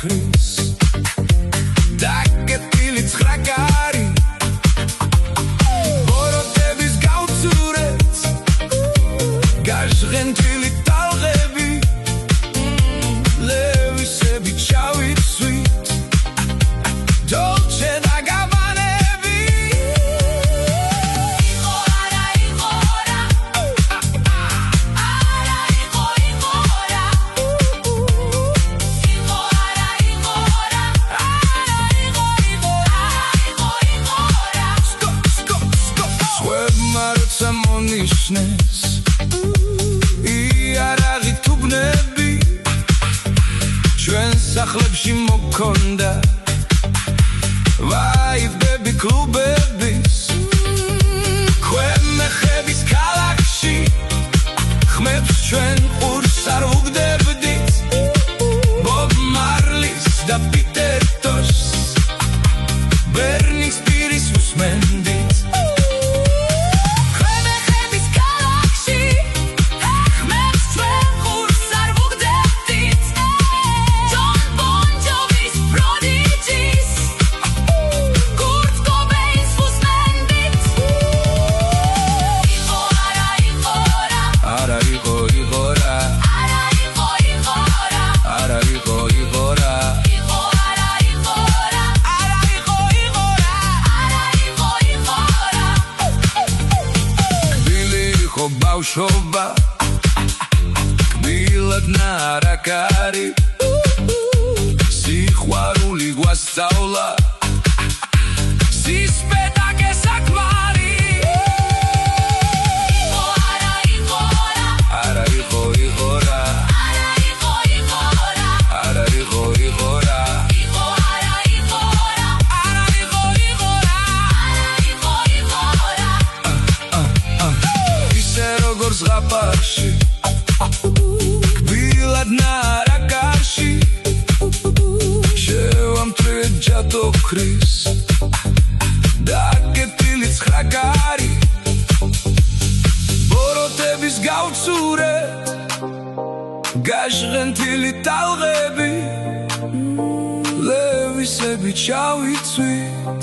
ქრის დაკეტილი ცხრაკარი ბოროტების გავცურეთ გაჟღენთილი ტალღები ლევისები ჩავიცვით დოლჩე და გაბანები იყო არა იყო რა არა იყო იყო რა იყო არა იყო რა არა იყო იყო რა სხვებმა როცა მონიშნეს იარაღი თუბნები ჩვენ სახლებში მოქონდა ვაიბები კლუბების ქვემეხების ქალაქში ხმებს ჩვენ ყურს არ ვუგდებდით ბობ მარლის და პიტერ ტოშს ბერნი სპირის უსმენდით ქვემეხების ქალაქში ხმებს ჩვენ ყურს არ ვუგდებდით ჯონ ბონ ჯოვის პროდიჯის კურტ კობეინს უსმენდით იყო არა იყო რა არა იყო იყო რა არა იყო იყო რა არა იყო იყო რა იყო არა იყო რა არა იყო იყო რა არა იყო იყო რა ბილი ხო ბავშვობა კბილად ნარაკარი სიყვარული გვასწავლა სისპეტაკე საკმარი იყო არა იყო რა არა იყო იყო რა არა იყო იყო რა არა იყო იყო რა იყო არა იყო რა არა იყო იყო რა არა იყო იყო რა ისე როგორც ზღაპარში კბილად ნარაკარში შევამთრეთ ჯადო ქრის დაკეტილი ცხრაკარი ბოროტების გავცურეთ გაჟღენთილი ტალღები ლევისები ჩავიცვით